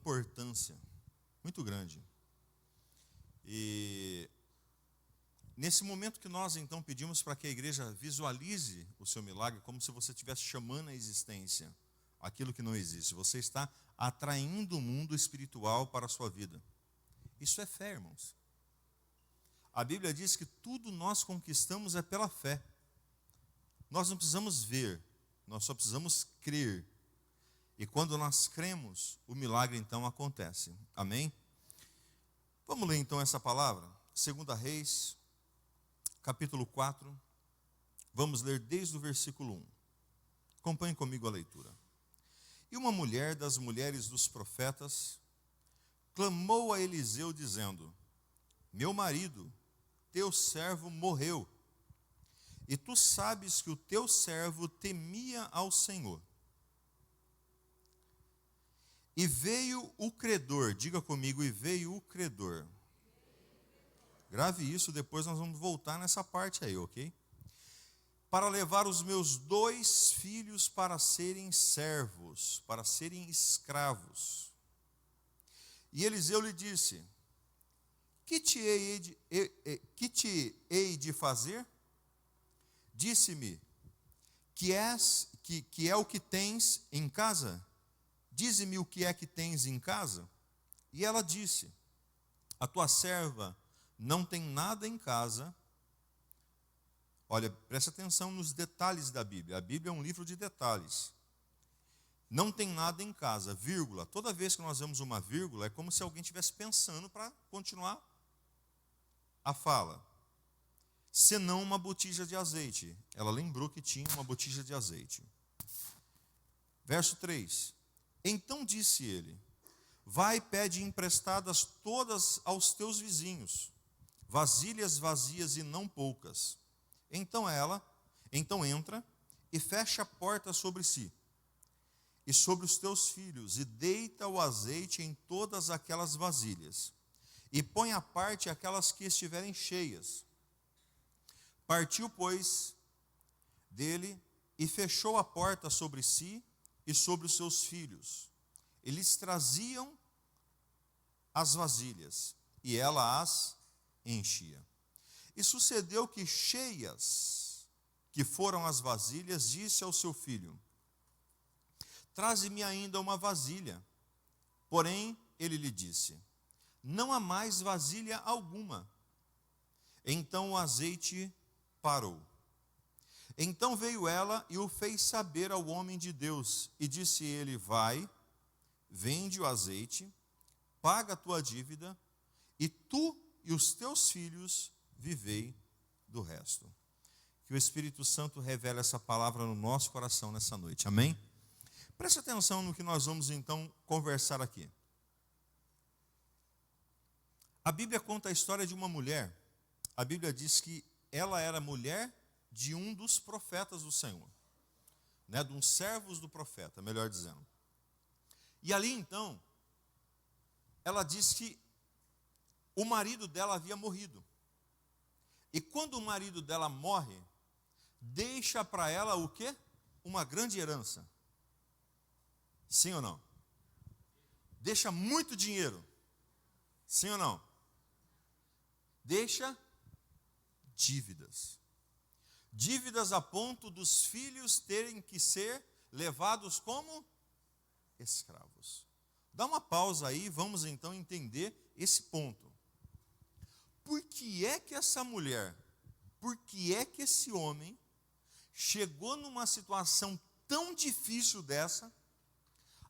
importância muito grande. E nesse momento que nós então pedimos para que a igreja visualize o seu milagre, como se você estivesse chamando à existência aquilo que não existe. Você está atraindo o mundo espiritual para a sua vida. Isso é fé, irmãos. A Bíblia diz que tudo nós conquistamos é pela fé. Nós não precisamos ver, nós só precisamos crer. E quando nós cremos, o milagre então acontece. Amém? Vamos ler então essa palavra? 2 Reis, capítulo 4. Vamos ler desde o versículo 1. Acompanhe comigo a leitura. E uma mulher das mulheres dos profetas clamou a Eliseu dizendo: meu marido, teu servo morreu, e tu sabes que o teu servo temia ao Senhor. E veio o credor, diga comigo, e veio o credor. Grave isso, depois nós vamos voltar nessa parte aí, ok? Para levar os meus 2 filhos para serem servos, para serem escravos. E Eliseu lhe disse: que te hei de fazer? Disse-me, que é o que tens em casa? Dize-me o que é que tens em casa. E ela disse: a tua serva não tem nada em casa. Olha, presta atenção nos detalhes da Bíblia. A Bíblia é um livro de detalhes. Não tem nada em casa, vírgula. Toda vez que nós vemos uma vírgula, é como se alguém estivesse pensando para continuar a fala. Senão uma botija de azeite. Ela lembrou que tinha uma botija de azeite. Verso 3. Então disse ele: vai e pede emprestadas todas aos teus vizinhos, vasilhas vazias e não poucas. Então entra e fecha a porta sobre si e sobre os teus filhos, e deita o azeite em todas aquelas vasilhas, e põe à parte aquelas que estiverem cheias. Partiu, pois, dele, e fechou a porta sobre si e sobre os seus filhos. Eles traziam as vasilhas, e ela as enchia. E sucedeu que, cheias que foram as vasilhas, disse ao seu filho: traze-me ainda uma vasilha. Porém, ele lhe disse: não há mais vasilha alguma. Então o azeite parou. Então veio ela e o fez saber ao homem de Deus. E disse ele: vai, vende o azeite, paga a tua dívida, e tu e os teus filhos vivei do resto. Que o Espírito Santo revele essa palavra no nosso coração nessa noite. Amém? Preste atenção no que nós vamos então conversar aqui. A Bíblia conta a história de uma mulher. A Bíblia diz que ela era mulher de um dos profetas do Senhor, de uns servos do profeta, melhor dizendo. E ali então, ela diz que o marido dela havia morrido. E quando o marido dela morre, deixa para ela o quê? Uma grande herança. Sim ou não? Deixa muito dinheiro. Sim ou não? Deixa dívidas. Dívidas a ponto dos filhos terem que ser levados como escravos. Dá uma pausa aí, vamos então entender esse ponto. Por que é que essa mulher, por que é que esse homem chegou numa situação tão difícil dessa,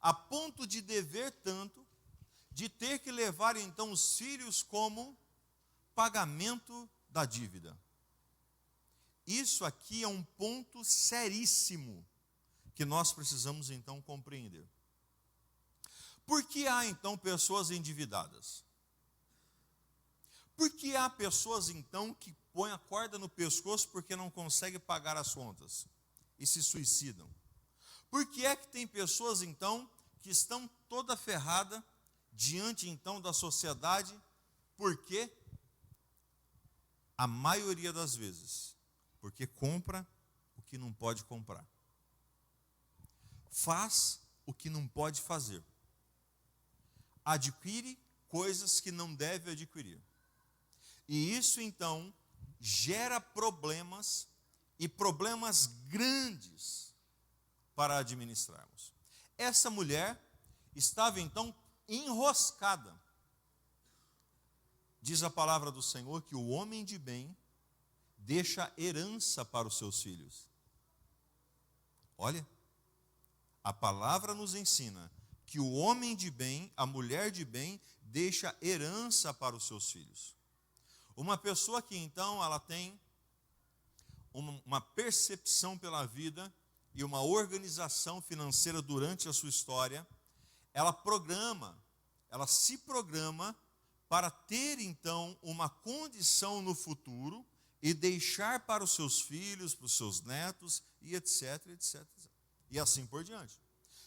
a ponto de dever tanto, de ter que levar então os filhos como pagamento da dívida? Isso aqui é um ponto seríssimo que nós precisamos então compreender. Por que há então pessoas endividadas? Por que há pessoas então que põem a corda no pescoço porque não conseguem pagar as contas e se suicidam? Por que é que tem pessoas então que estão toda ferrada diante então da sociedade? Porque a maioria das vezes, porque compra o que não pode comprar, faz o que não pode fazer. adquire coisas que não deve adquirir. E isso, então, gera problemas, e problemas grandes para administrarmos. Essa mulher estava, então, enroscada. Diz a palavra do Senhor que o homem de bem deixa herança para os seus filhos. Olha, a palavra nos ensina que o homem de bem, a mulher de bem, deixa herança para os seus filhos. Uma pessoa que então ela tem uma percepção pela vida e uma organização financeira durante a sua história, ela se programa para ter então uma condição no futuro e deixar para os seus filhos, para os seus netos e etc, etc. E assim por diante.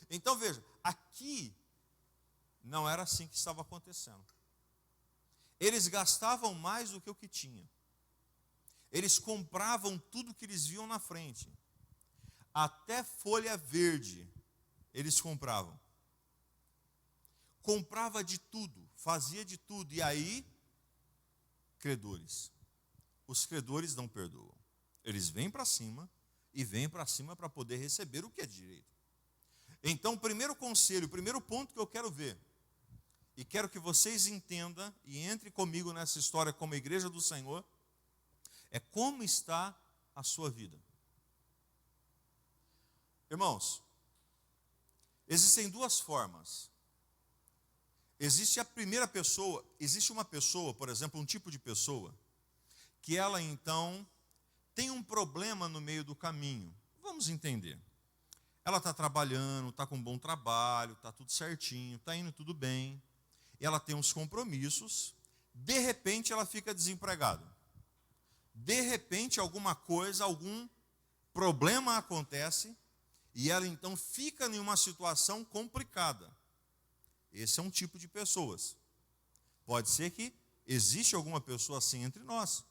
Então veja, aqui não era assim que estava acontecendo. Eles gastavam mais do que o que tinham. Eles compravam tudo que eles viam na frente. Até folha verde eles compravam. Comprava de tudo, fazia de tudo. E aí, credores. Os credores não perdoam. Eles vêm para cima e vêm para cima para poder receber o que é direito. Então, o primeiro conselho, o primeiro ponto que eu quero ver, e quero que vocês entendam e entrem comigo nessa história como igreja do Senhor, é como está a sua vida. Irmãos, existem duas formas. Existe a primeira pessoa, existe uma pessoa, por exemplo, um tipo de pessoa, que ela então tem um problema no meio do caminho. Vamos entender. Ela está trabalhando, está com um bom trabalho, está tudo certinho, está indo tudo bem. Ela tem uns compromissos, de repente ela fica desempregada. De repente alguma coisa, algum problema acontece, e ela então fica em uma situação complicada. Esse é um tipo de pessoas. Pode ser que existe alguma pessoa assim entre nós.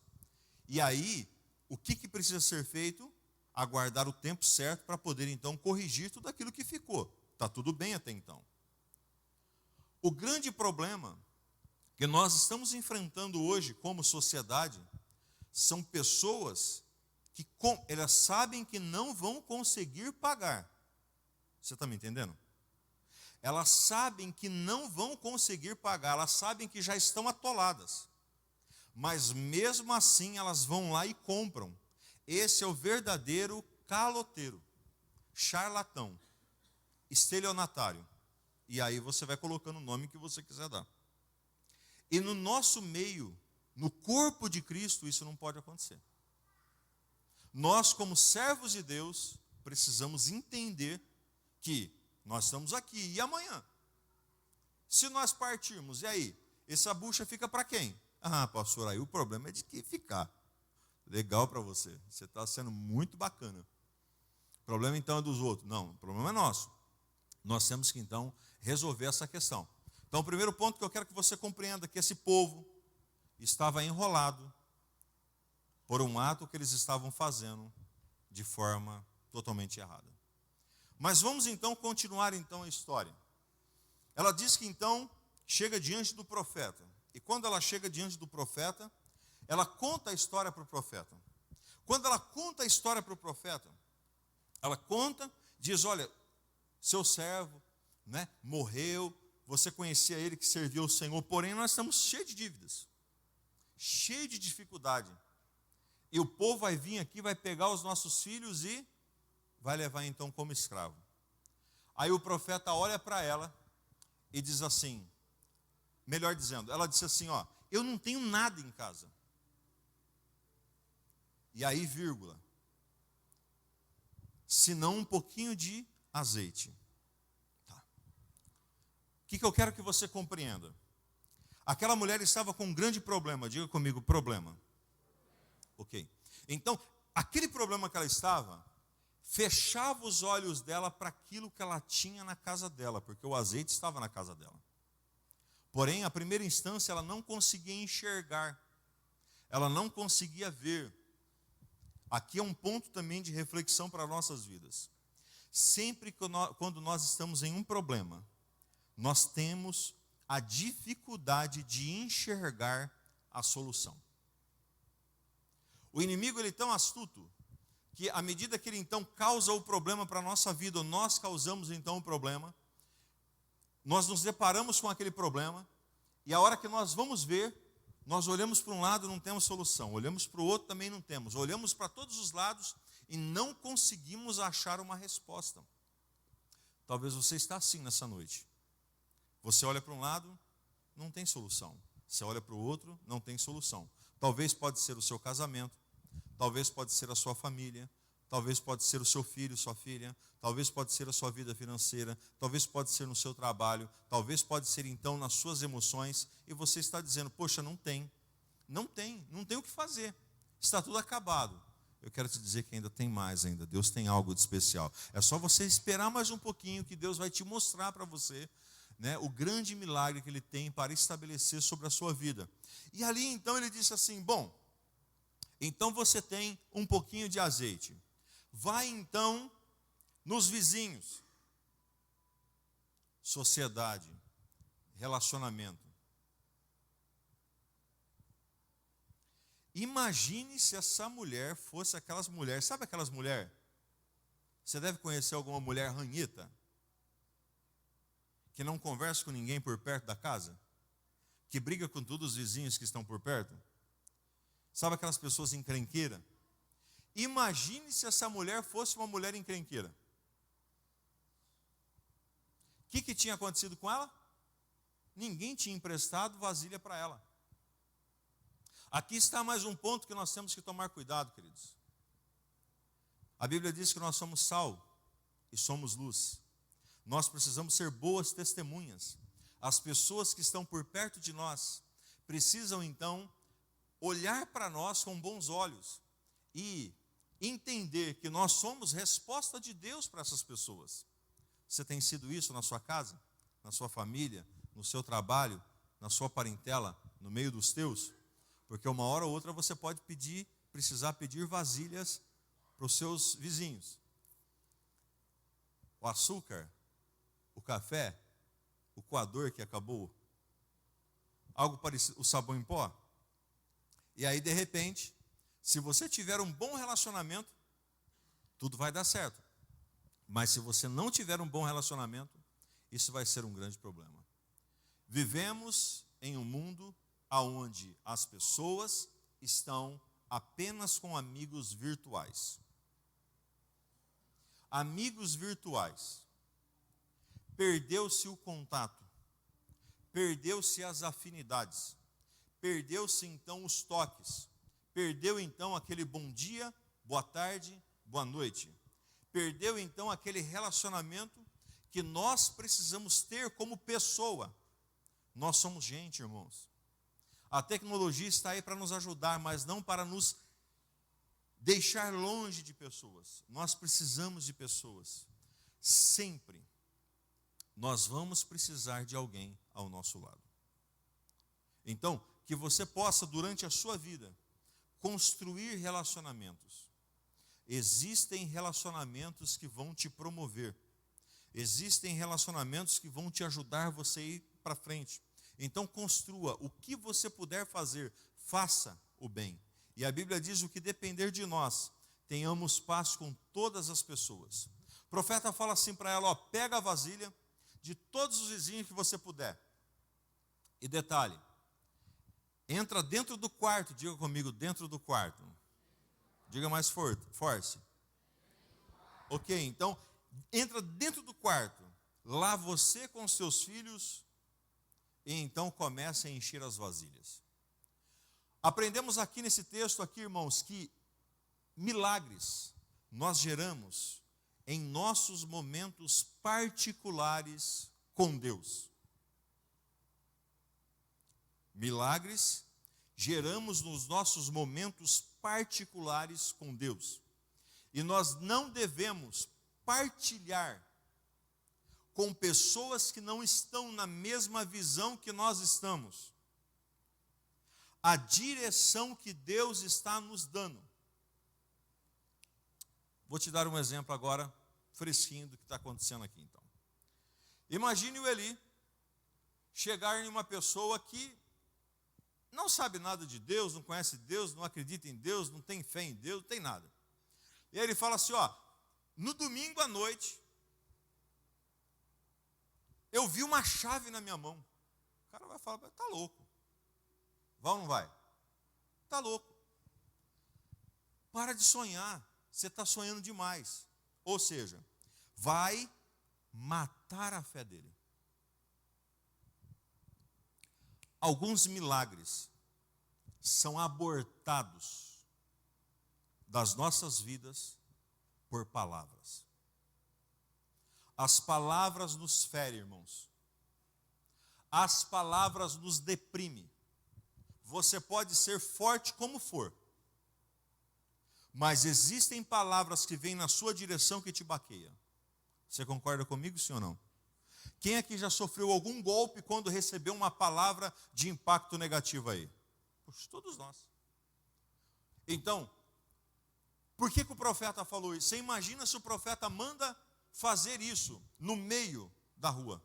E aí, o que precisa ser feito? Aguardar o tempo certo para poder então corrigir tudo aquilo que ficou. Está tudo bem até então. O grande problema que nós estamos enfrentando hoje como sociedade são pessoas que elas sabem que não vão conseguir pagar. Você está me entendendo? Elas sabem que não vão conseguir pagar, elas sabem que já estão atoladas. Mas mesmo assim elas vão lá e compram. Esse é o verdadeiro caloteiro, charlatão, estelionatário. E aí você vai colocando o nome que você quiser dar. E no nosso meio, no corpo de Cristo, isso não pode acontecer. Nós, como servos de Deus, precisamos entender que nós estamos aqui, e amanhã? Se nós partirmos, e aí? Essa bucha fica para quem? Ah, pastor, aí o problema é de quem ficar. Legal para você, você está sendo muito bacana. O problema então é dos outros. Não, o problema é nosso. Nós temos que então resolver essa questão. Então o primeiro ponto que eu quero que você compreenda é que esse povo estava enrolado por um ato que eles estavam fazendo de forma totalmente errada. Mas vamos então continuar então a história. Ela diz que então chega diante do profeta. E quando ela chega diante do profeta, ela conta a história para o profeta. Quando ela conta a história para o profeta, ela conta, diz, olha, seu servo, né, morreu, você conhecia ele que serviu o Senhor, porém nós estamos cheios de dívidas, cheios de dificuldade. E o povo vai vir aqui, vai pegar os nossos filhos e vai levar então como escravo. Aí o profeta olha para ela e diz assim, melhor dizendo, ela disse assim, ó, eu não tenho nada em casa. E aí, vírgula, senão um pouquinho de azeite. Tá. O que eu quero que você compreenda? Aquela mulher estava com um grande problema, diga comigo, problema. Ok. Então, aquele problema que ela estava, fechava os olhos dela para aquilo que ela tinha na casa dela, porque o azeite estava na casa dela. Porém, à primeira instância, ela não conseguia enxergar, ela não conseguia ver. Aqui é um ponto também de reflexão para nossas vidas. Sempre que quando nós estamos em um problema, nós temos a dificuldade de enxergar a solução. O inimigo ele é tão astuto que à medida que ele então causa o problema para a nossa vida, ou nós causamos então o problema, nós nos deparamos com aquele problema, e a hora que nós vamos ver, nós olhamos para um lado e não temos solução, olhamos para o outro também não temos, olhamos para todos os lados e não conseguimos achar uma resposta. Talvez você está assim nessa noite. Você olha para um lado, não tem solução. Você olha para o outro, não tem solução. Talvez pode ser o seu casamento, talvez pode ser a sua família, talvez pode ser o seu filho, sua filha, talvez pode ser a sua vida financeira, talvez pode ser no seu trabalho, talvez pode ser então nas suas emoções, e você está dizendo, poxa, não tem o que fazer, está tudo acabado. Eu quero te dizer que ainda tem mais ainda, Deus tem algo de especial. É só você esperar mais um pouquinho que Deus vai te mostrar para você, né, o grande milagre que Ele tem para estabelecer sobre a sua vida. E ali então ele disse assim, bom, então você tem um pouquinho de azeite. Vai então nos vizinhos. Sociedade, relacionamento. Imagine se essa mulher fosse aquelas mulheres, sabe aquelas mulheres? Você deve conhecer alguma mulher ranheta, que não conversa com ninguém por perto da casa, que briga com todos os vizinhos que estão por perto. Sabe aquelas pessoas encrenqueiras? Imagine se essa mulher fosse uma mulher encrenqueira. O que tinha acontecido com ela? Ninguém tinha emprestado vasilha para ela. Aqui está mais um ponto que nós temos que tomar cuidado, queridos. A Bíblia diz que nós somos sal e somos luz. Nós precisamos ser boas testemunhas. As pessoas que estão por perto de nós precisam então olhar para nós com bons olhos e entender que nós somos resposta de Deus para essas pessoas. Você tem sido isso na sua casa, na sua família, no seu trabalho, na sua parentela, no meio dos teus? Porque uma hora ou outra você pode precisar pedir vasilhas para os seus vizinhos. O açúcar, o café, o coador que acabou, algo parecido, o sabão em pó. E aí, de repente, se você tiver um bom relacionamento, tudo vai dar certo. Mas se você não tiver um bom relacionamento, isso vai ser um grande problema. Vivemos em um mundo onde as pessoas estão apenas com amigos virtuais. Amigos virtuais. Perdeu-se o contato, perdeu-se as afinidades, perdeu-se então os toques, perdeu então aquele bom dia, boa tarde, boa noite, perdeu então aquele relacionamento que nós precisamos ter como pessoa. Nós somos gente, irmãos. A tecnologia está aí para nos ajudar, mas não para nos deixar longe de pessoas. Nós precisamos de pessoas. Sempre nós vamos precisar de alguém ao nosso lado. Então, que você possa, durante a sua vida, construir relacionamentos. Existem relacionamentos que vão te promover. Existem relacionamentos que vão te ajudar você a ir para frente. Então, construa. O que você puder fazer, faça o bem. E a Bíblia diz, o que depender de nós, tenhamos paz com todas as pessoas. O profeta fala assim para ela, pega a vasilha de todos os vizinhos que você puder. E detalhe, entra dentro do quarto, diga comigo, dentro do quarto. Diga mais forte. Ok, então, entra dentro do quarto, lá você com seus filhos, e então comece a encher as vasilhas. Aprendemos aqui nesse texto, irmãos, que milagres nós geramos em nossos momentos particulares com Deus. Milagres geramos nos nossos momentos particulares com Deus. E nós não devemos partilhar com pessoas que não estão na mesma visão que nós estamos. A direção que Deus está nos dando. Vou te dar um exemplo agora, fresquinho, do que está acontecendo aqui, então. Imagine o Eli, chegar em uma pessoa que não sabe nada de Deus, não conhece Deus, não acredita em Deus, não tem fé em Deus, não tem nada. E aí ele fala assim, ó, no domingo à noite, eu vi uma chave na minha mão. O cara vai falar, tá louco. Vai ou não vai? Tá louco. Para de sonhar, você está sonhando demais. Ou seja, vai matar a fé dele. Alguns milagres são abortados das nossas vidas por palavras. As palavras nos ferem, irmãos. As palavras nos deprimem. Você pode ser forte como for, mas existem palavras que vêm na sua direção que te baqueiam. Você concorda comigo, sim ou não? Quem aqui já sofreu algum golpe quando recebeu uma palavra de impacto negativo aí? Poxa, todos nós. Então, por que o profeta falou isso? Você imagina se o profeta manda fazer isso no meio da rua,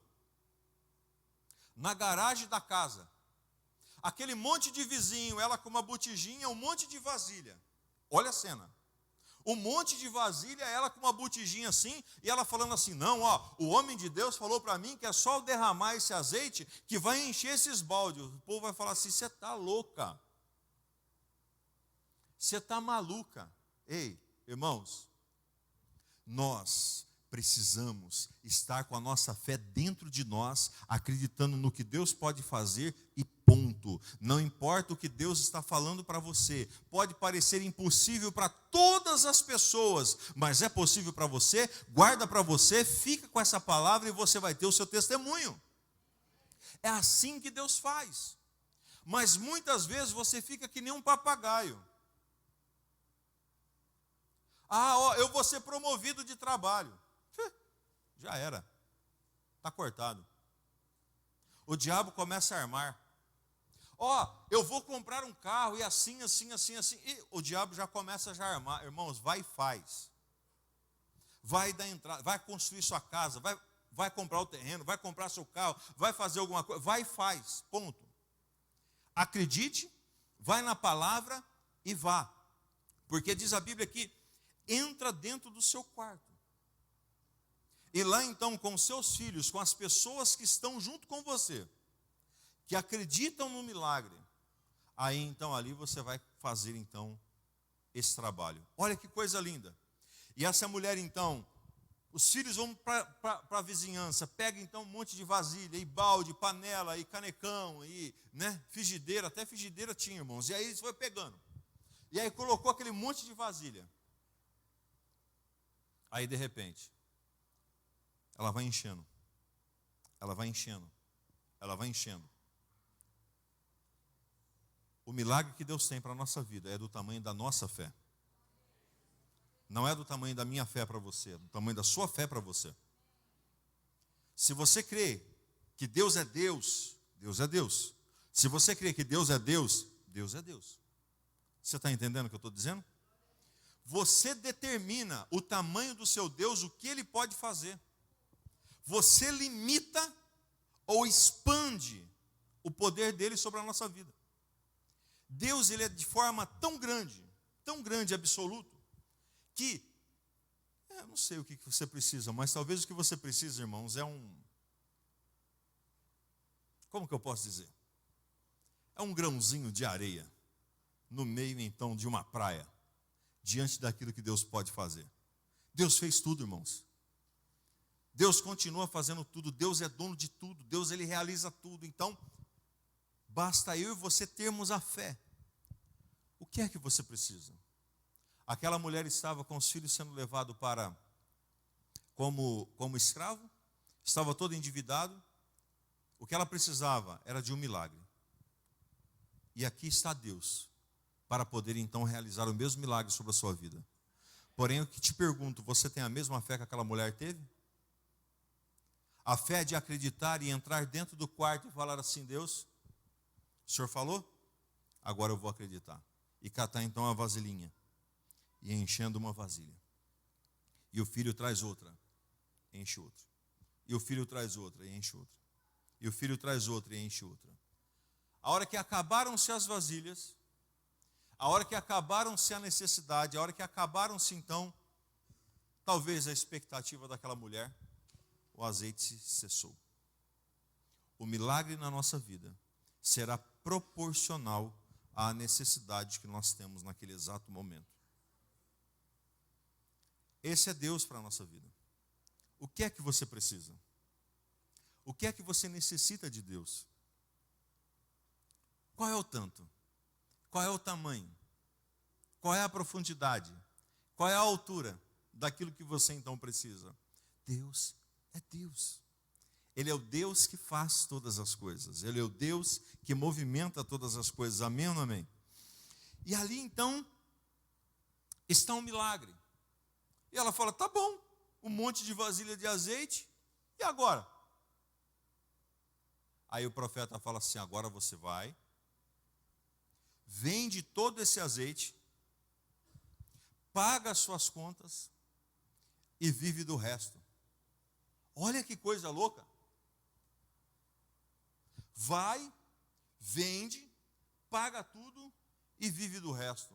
na garagem da casa, aquele monte de vizinho, ela com uma botijinha, um monte de vasilha. Olha a cena. Um monte de vasilha, ela com uma botijinha assim, e ela falando assim, não, ó, o homem de Deus falou para mim que é só eu derramar esse azeite que vai encher esses baldes. O povo vai falar assim, você está louca. Você está maluca. Ei, irmãos, nós precisamos estar com a nossa fé dentro de nós, acreditando no que Deus pode fazer e ponto. Não importa o que Deus está falando para você, pode parecer impossível para todas as pessoas, mas é possível para você, guarda para você, fica com essa palavra e você vai ter o seu testemunho. É assim que Deus faz. Mas muitas vezes você fica que nem um papagaio. Ah, ó, eu vou ser promovido de trabalho. Já era. Está cortado. O diabo começa a armar. Ó, eu vou comprar um carro e assim, assim, assim, assim. E o diabo já começa a armar. Irmãos, vai e faz. Vai dar entrada, vai construir sua casa, vai comprar o terreno, vai comprar seu carro, vai fazer alguma coisa. Vai e faz. Ponto. Acredite, vai na palavra e vá. Porque diz a Bíblia que entra dentro do seu quarto. E lá então com seus filhos, com as pessoas que estão junto com você, que acreditam no milagre, aí então ali você vai fazer então esse trabalho. Olha que coisa linda. E essa mulher então, os filhos vão para a vizinhança, pega então um monte de vasilha, e balde, panela, e canecão, e frigideira, até frigideira tinha, irmãos. E aí eles foram pegando. E aí colocou aquele monte de vasilha. Aí de repente, ela vai enchendo, ela vai enchendo, ela vai enchendo. O milagre que Deus tem para a nossa vida é do tamanho da nossa fé. Não é do tamanho da minha fé para você, é do tamanho da sua fé para você. Se você crê que Deus é Deus, Deus é Deus. Se você crê que Deus é Deus, Deus é Deus. Você está entendendo o que eu estou dizendo? Você determina o tamanho do seu Deus, o que Ele pode fazer. Você limita ou expande o poder dele sobre a nossa vida. Deus, ele é de forma tão grande, absoluto, que, eu não sei o que você precisa, mas talvez o que você precisa, irmãos, é como que eu posso dizer? É um grãozinho de areia, no meio então de uma praia, diante daquilo que Deus pode fazer. Deus fez tudo, irmãos. Deus continua fazendo tudo, Deus é dono de tudo, Deus ele realiza tudo. Então, basta eu e você termos a fé. O que é que você precisa? Aquela mulher estava com os filhos sendo levados para como escravo, estava todo endividado. O que ela precisava era de um milagre. E aqui está Deus, para poder então realizar o mesmo milagre sobre a sua vida. Porém, eu que te pergunto, você tem a mesma fé que aquela mulher teve? A fé de acreditar e entrar dentro do quarto e falar assim, Deus, o Senhor falou? Agora eu vou acreditar. E catar então a vasilhinha. E enchendo uma vasilha. E o filho traz outra, enche outra. E o filho traz outra, e enche outra. e o filho traz outra e enche outra. A hora que acabaram-se as vasilhas, a hora que acabaram-se a necessidade, a hora que acabaram-se então, talvez a expectativa daquela mulher, o azeite se cessou. O milagre na nossa vida será proporcional à necessidade que nós temos naquele exato momento. Esse é Deus para a nossa vida. O que é que você precisa? O que é que você necessita de Deus? Qual é o tanto? Qual é o tamanho? Qual é a profundidade? Qual é a altura daquilo que você então precisa? Deus é Deus. Ele é o Deus que faz todas as coisas. Ele é o Deus que movimenta todas as coisas. Amém ou não amém? E ali então está um milagre. E ela fala, tá bom, um monte de vasilha de azeite, e agora? Aí o profeta fala assim, agora você vai, vende todo esse azeite, paga as suas contas e vive do resto. Olha que coisa louca. Vai, vende, paga tudo e vive do resto.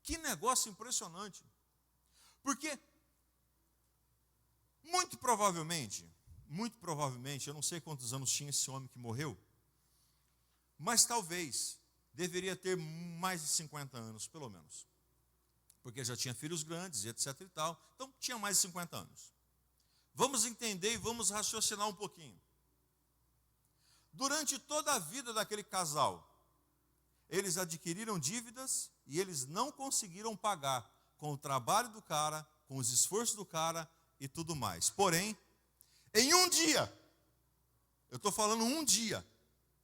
Que negócio impressionante. Porque, muito provavelmente, eu não sei quantos anos tinha esse homem que morreu, mas talvez deveria ter mais de 50 anos, pelo menos. Porque já tinha filhos grandes e etc e tal, então tinha mais de 50 anos. Vamos entender e vamos raciocinar um pouquinho. Durante toda a vida daquele casal, eles adquiriram dívidas e eles não conseguiram pagar com o trabalho do cara, com os esforços do cara e tudo mais. Porém, em um dia, eu estou falando um dia,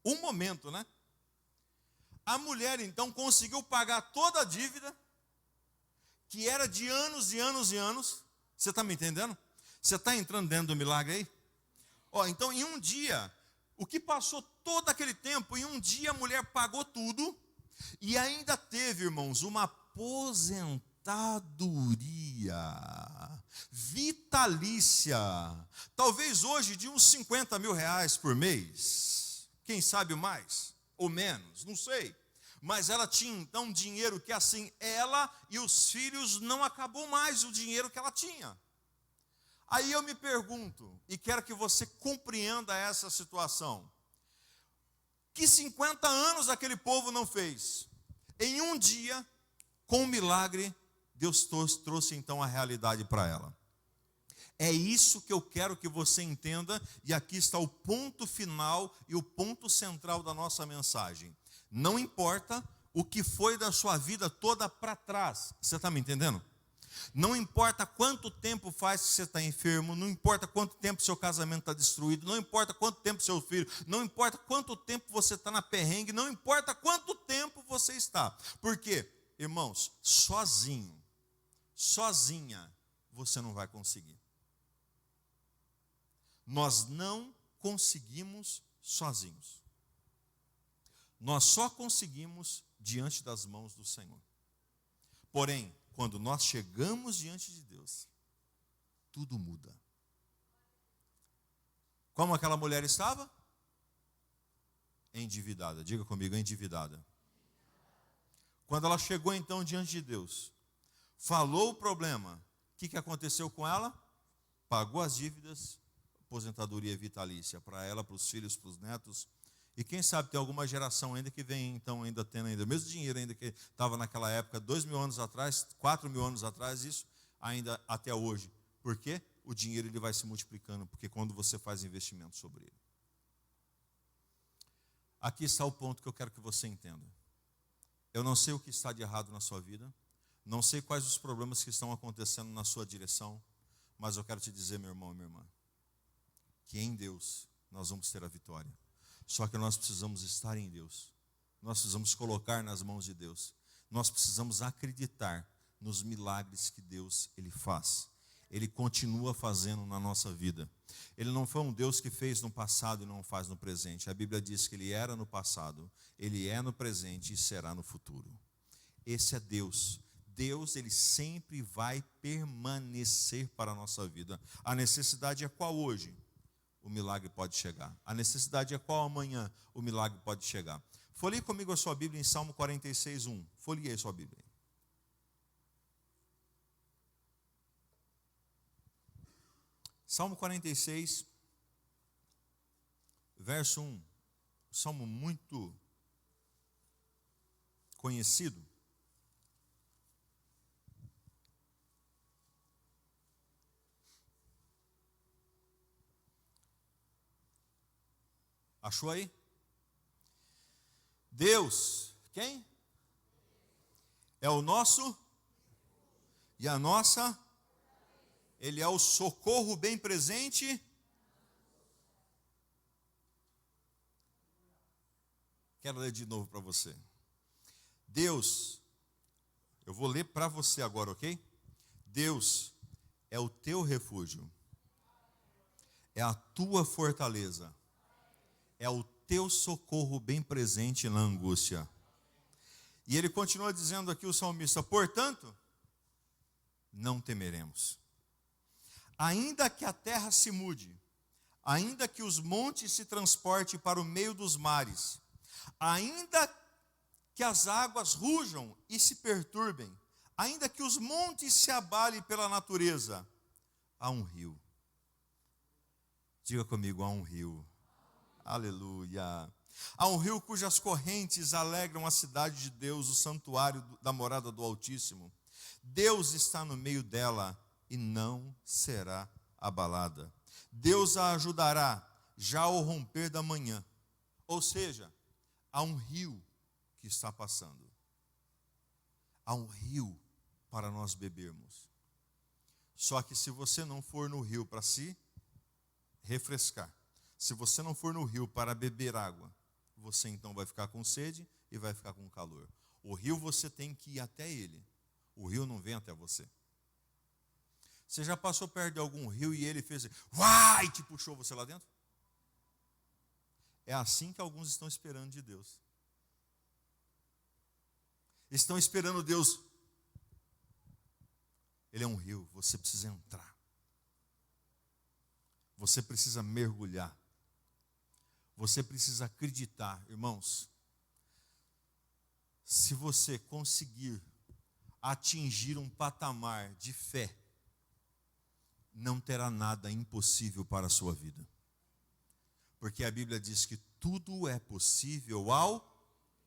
um momento, né? A mulher então conseguiu pagar toda a dívida, que era de anos e anos e anos. Você está me entendendo? Você está entrando dentro do milagre aí? Então em um dia, o que passou todo aquele tempo, em um dia a mulher pagou tudo, e ainda teve, irmãos, uma aposentadoria vitalícia, talvez hoje de uns 50 mil reais por mês, quem sabe mais, ou menos, não sei, mas ela tinha então dinheiro que assim, ela e os filhos não acabou mais o dinheiro que ela tinha. Aí eu me pergunto, e quero que você compreenda essa situação, que 50 anos aquele povo não fez? Em um dia, com um milagre, Deus trouxe então a realidade para ela. É isso que eu quero que você entenda, e aqui está o ponto final e o ponto central da nossa mensagem. Não importa o que foi da sua vida toda para trás, você está me entendendo? Não importa quanto tempo faz que você está enfermo, não importa quanto tempo seu casamento está destruído, não importa quanto tempo seu filho, não importa quanto tempo você está na perrengue, não importa quanto tempo você está. Por quê? Irmãos, sozinho, sozinha, você não vai conseguir. Nós não conseguimos sozinhos. Nós só conseguimos diante das mãos do Senhor. Porém, quando nós chegamos diante de Deus, tudo muda. Como aquela mulher estava? Endividada. Diga comigo, endividada. Quando ela chegou então diante de Deus, falou o problema, o que aconteceu com ela? Pagou as dívidas, aposentadoria vitalícia para ela, para os filhos, para os netos. E quem sabe tem alguma geração ainda que vem, então, ainda tendo ainda o mesmo dinheiro ainda que estava naquela época, 2.000 anos atrás, 4.000 anos atrás, isso ainda até hoje. Por quê? O dinheiro ele vai se multiplicando, porque quando você faz investimento sobre ele. Aqui está o ponto que eu quero que você entenda. Eu não sei o que está de errado na sua vida, não sei quais os problemas que estão acontecendo na sua direção, mas eu quero te dizer, meu irmão e minha irmã, que em Deus nós vamos ter a vitória. Só que nós precisamos estar em Deus. Nós precisamos colocar nas mãos de Deus. Nós precisamos acreditar nos milagres que Deus ele faz. Ele continua fazendo na nossa vida. Ele não foi um Deus que fez no passado e não faz no presente. A Bíblia diz que ele era no passado, ele é no presente e será no futuro. Esse é Deus. Deus, ele sempre vai permanecer para a nossa vida. A necessidade é qual hoje? o milagre pode chegar. A necessidade é qual amanhã o milagre pode chegar. Folheie comigo a sua Bíblia em Salmo 46, 1. Folheie a sua Bíblia. Salmo 46, verso 1. Salmo muito conhecido. Achou aí? Deus, quem? É o nosso e a nossa. Ele é o socorro bem presente. Quero ler de novo para você. Deus, eu vou ler para você agora, ok? Deus é o teu refúgio, é a tua fortaleza, é o teu socorro bem presente na angústia. E ele continua dizendo aqui, o salmista: portanto, não temeremos. Ainda que a terra se mude, ainda que os montes se transportem para o meio dos mares, ainda que as águas rujam e se perturbem, ainda que os montes se abalem pela natureza, há um rio. Diga comigo, há um rio. Aleluia. Há um rio cujas correntes alegram a cidade de Deus, o santuário da morada do Altíssimo. Deus está no meio dela e não será abalada. Deus a ajudará já ao romper da manhã. Ou seja, há um rio que está passando. Há um rio para nós bebermos. Só que se você não for no rio para se refrescar, se você não for no rio para beber água, você então vai ficar com sede e vai ficar com calor. O rio você tem que ir até ele. O rio não vem até você. Você já passou perto de algum rio e ele fez uai, te puxou você lá dentro? É assim que alguns estão esperando de Deus. Estão esperando Deus. Ele é um rio, você precisa entrar. Você precisa mergulhar. Você precisa acreditar, irmãos. Se você conseguir atingir um patamar de fé, não terá nada impossível para a sua vida. Porque a Bíblia diz que tudo é possível ao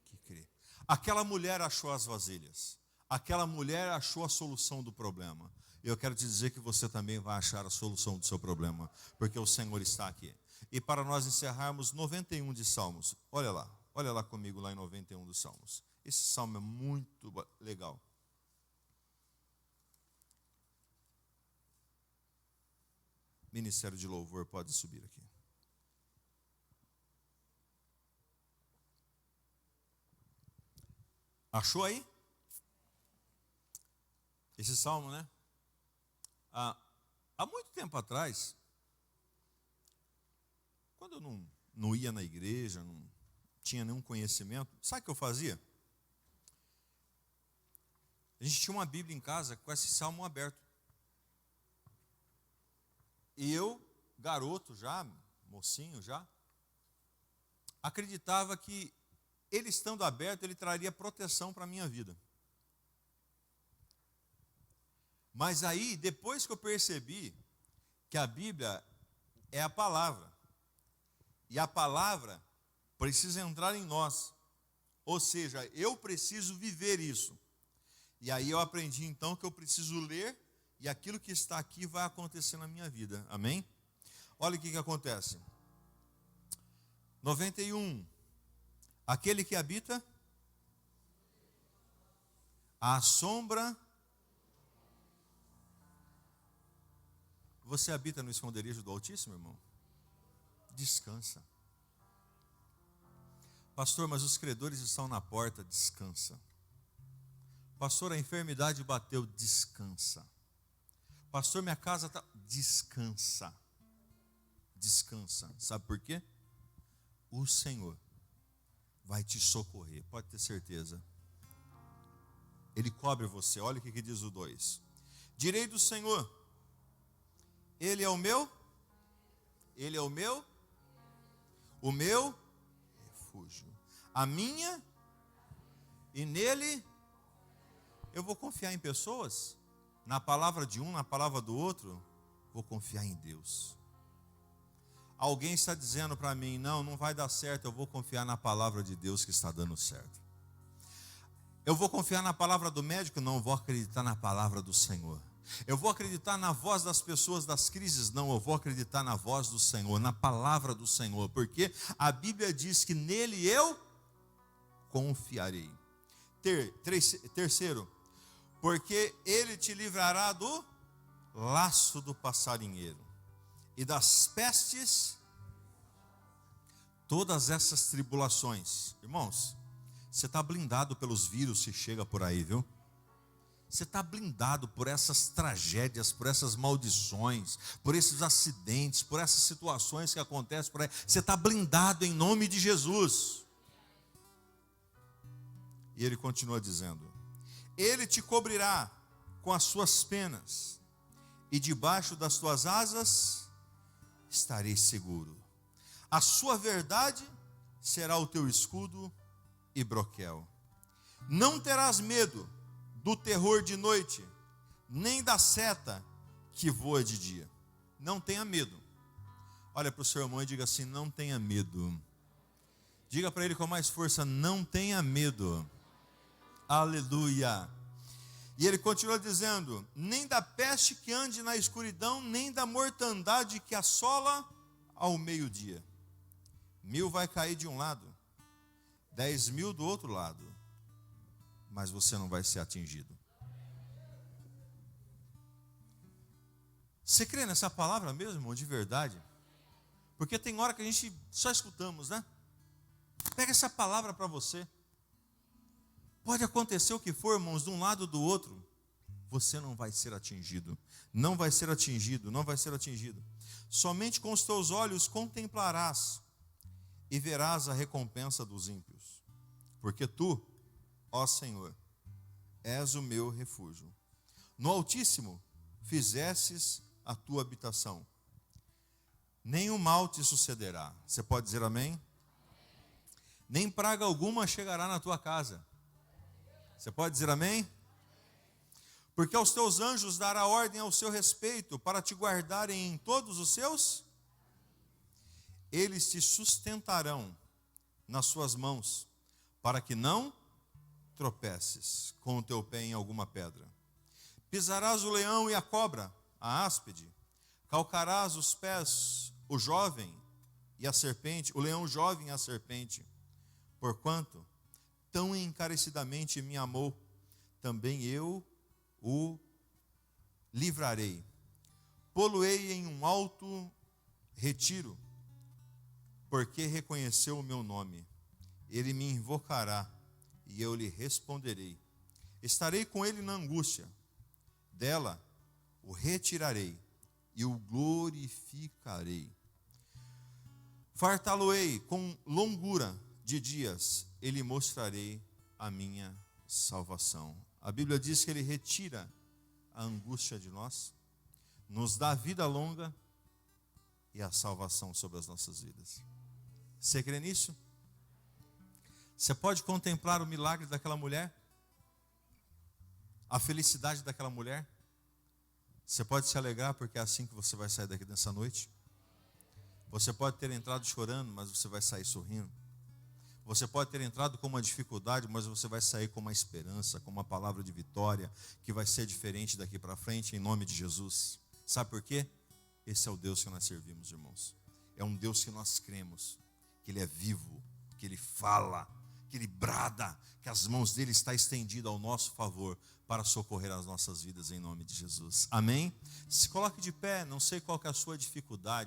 que crê. Aquela mulher achou as vasilhas. Aquela mulher achou a solução do problema. Eu quero te dizer que você também vai achar a solução do seu problema, porque o Senhor está aqui. E para nós encerrarmos, 91 de Salmos. Olha lá comigo lá em 91 dos Salmos. Esse salmo é muito legal. Ministério de Louvor, pode subir aqui. Achou aí? Esse salmo, né? Há muito tempo atrás, quando eu não ia na igreja, não tinha nenhum conhecimento, sabe o que eu fazia? A gente tinha uma Bíblia em casa com esse salmo aberto. E eu, garoto já, mocinho já, acreditava que ele estando aberto, ele traria proteção para a minha vida. Mas aí, depois que eu percebi que a Bíblia é a palavra, e a palavra precisa entrar em nós, ou seja, eu preciso viver isso. E aí eu aprendi então que eu preciso ler, e aquilo que está aqui vai acontecer na minha vida, amém? Olha o que acontece. 91, aquele que habita à sombra. Você habita no esconderijo do Altíssimo, irmão? Descansa. Pastor, mas os credores estão na porta, descansa. Pastor, a enfermidade bateu, descansa. Pastor, minha casa está... Descansa. Descansa. Sabe por quê? O Senhor vai te socorrer, pode ter certeza. Ele cobre você. Olha o que diz o 2. Direi do Senhor, Ele é o meu, Ele é o meu refúgio. A minha, e nele eu vou confiar em pessoas, na palavra de um, na palavra do outro, vou confiar em Deus. Alguém está dizendo para mim, não vai dar certo, eu vou confiar na palavra de Deus que está dando certo. Eu vou confiar na palavra do médico? Não, eu vou acreditar na palavra do Senhor. Eu vou acreditar na voz das pessoas das crises? Não, eu vou acreditar na voz do Senhor, na palavra do Senhor, porque a Bíblia diz que nele eu confiarei. Terceiro, porque ele te livrará do laço do passarinheiro e das pestes, todas essas tribulações. Irmãos, você está blindado pelos vírus que chega por aí, viu? Você está blindado por essas tragédias, por essas maldições, por esses acidentes, por essas situações que acontecem por aí. Você está blindado em nome de Jesus. E ele continua dizendo: ele te cobrirá com as suas penas, e debaixo das tuas asas estarei seguro. A sua verdade será o teu escudo e broquel. Não terás medo do terror de noite, nem da seta que voa de dia. Não tenha medo. Olha para o seu irmão e diga assim: não tenha medo. Diga para ele com mais força: não tenha medo. Aleluia. E ele continua dizendo: nem da peste que ande na escuridão, nem da mortandade que assola ao meio-dia. 1000 vai cair de um lado, 10.000 do outro lado, mas você não vai ser atingido. Você crê nessa palavra mesmo, irmão, de verdade? Porque tem hora que a gente só escutamos, né? Pega essa palavra para você. Pode acontecer o que for, irmãos, de um lado ou do outro, você não vai ser atingido. Não vai ser atingido, não vai ser atingido. Somente com os teus olhos contemplarás e verás a recompensa dos ímpios. Porque tu, ó Senhor, és o meu refúgio. No Altíssimo fizestes a tua habitação. Nenhum mal te sucederá. Você pode dizer amém? Nem praga alguma chegará na tua casa. Você pode dizer amém? Porque aos teus anjos dará ordem ao seu respeito, para te guardarem em todos os seus. Eles te sustentarão nas suas mãos, para que não tropeces com o teu pé em alguma pedra. Pisarás o leão e a cobra, a áspide, calcarás os pés o jovem e a serpente, o leão jovem e a serpente. Porquanto tão encarecidamente me amou, também eu o livrarei. Pô-lo-ei em um alto retiro, porque reconheceu o meu nome. Ele me invocará e eu lhe responderei. Estarei com ele na angústia, dela o retirarei e o glorificarei. Fartá-lo-ei com longura de dias, e lhe mostrarei a minha salvação. A Bíblia diz que ele retira a angústia de nós, nos dá vida longa e a salvação sobre as nossas vidas. Você crê nisso? Você pode contemplar o milagre daquela mulher? A felicidade daquela mulher? Você pode se alegrar porque é assim que você vai sair daqui nessa noite? Você pode ter entrado chorando, mas você vai sair sorrindo. Você pode ter entrado com uma dificuldade, mas você vai sair com uma esperança, com uma palavra de vitória, que vai ser diferente daqui para frente, em nome de Jesus. Sabe por quê? Esse é o Deus que nós servimos, irmãos. É um Deus que nós cremos, que Ele é vivo, que Ele fala, que Ele brada, que as mãos dEle estão estendidas ao nosso favor, para socorrer as nossas vidas, em nome de Jesus. Amém? Se coloque de pé, não sei qual que é a sua dificuldade.